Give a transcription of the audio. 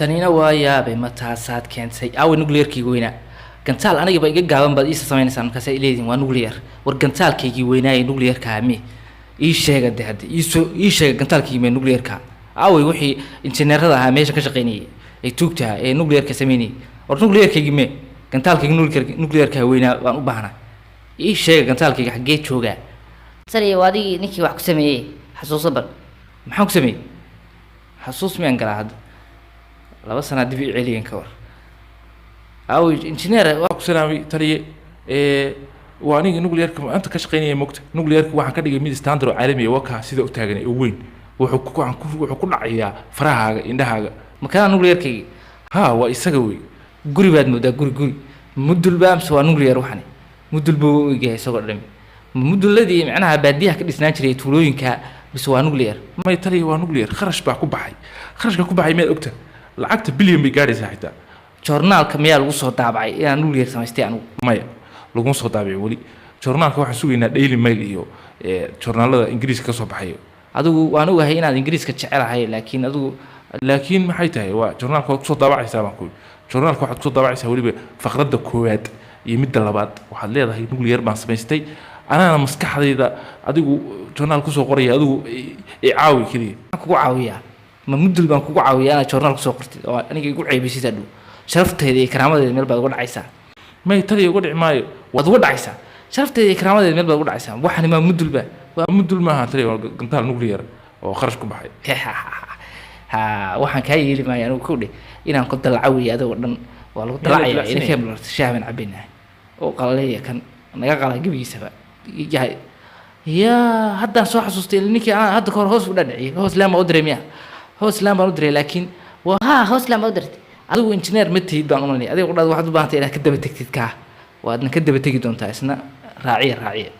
tanina waa yaabay ma taasaad keentay aw nuclearkii weynaa gantaal aniga ba iga gaaban baad isa sameynaysaa markaas ay leedin waa nuclear war gantaalkaygii weynaa ee nuclearka mi ii sheega hadda ii sheega gantaalkii me nuclearka away wixii injineerada ahaa meesha ka shaqeynayay ay tuugtaa ee nuclearka sameynayay war nuclearkaygii me gantaalkaygii nuclearka weynaa waan u baahnaa ii sheega gantaalkayga xaggee joogaa sariya waadigi ninkii wax ku sameeyay xasuuso bal maxaan ku sameeyay xasuus miyaan galaa hadda 2 sano dib u celiyeen ka war away injineer waa ku salaamay taliye waa aniga nuclearka anta ka shaqeynaya mogta nuclearka waxaan ka dhigay mid standard caalami ah waka sida u taagan oo weyn wuxuu ku dhacayaa farahaaga indhahaaga makana nuclearkayga ha waa isaga wey guri baad moodaa guri mudul baamse waa nuclear waxani mudul buu igay isagoo dhami muduladii macnaha baadiyaha ka dhisnaan jiray tuulooyinka bis waa nuclear may taliye waa nuclear kharash baa ku baxay kharashka ku baxay meed ogta lacagta billion bay gaaraysaa xitaa journaalka miyaa lagu soo daabacay inaan nuclear samaystay anigu maya lagu soo daabacay wali journaalka waxaan sugaynaa Daily Mail iyo journaalada Ingiriiska ka soo baxay adigu waan ogahay inaad Ingiriiska jecelahay laakiin maxay tahay waa journaalka ku soo daabacaysaa baan ku journaalka waxaad ku soo daabacaysaa waliba faqradda koowaad iyo midda labaad waxaad leedahay nuclear baan samaystay anana maskaxdayda adigu journal ku soo qoraya adigu caawi kaliya kugu caawiyaa ma mudul baan kugu caawiyaa journal ku soo qortay oo aniga igu ceebisay dadu sharafteeda iyo karaamadeeda meel baad uga dhacaysaa may taliye uga dhici maayo waad uga dhacaysaa sharafteeda iyo karaamadeeda meel baad uga dhacaysaa waxani ma mudul ba waa mudul maaha taliye waa gantaal nuclear oo kharash ku baxay waxaan kaa yeeli maayo anigu ku dheh inaan ku dalacawiyo adoo dhan waa lagu dalacayaa ina keemlar shaaban cabinaa oo qalaleeya kan naga qala gabigiisaba yahay haddaan soo xasuustay ninkii aan hadda kahor hoos u dhadhiciyay hoos laan baan u diray miya hoos laan baan u diray laakiin waa hoos laan baan u dirtay adigu engineer ma tihid baan u malinaya adiga qudhaad waxaad u baahantay inaad ka daba tegtid kaa waadna ka daba tegi doontaa isna raaciya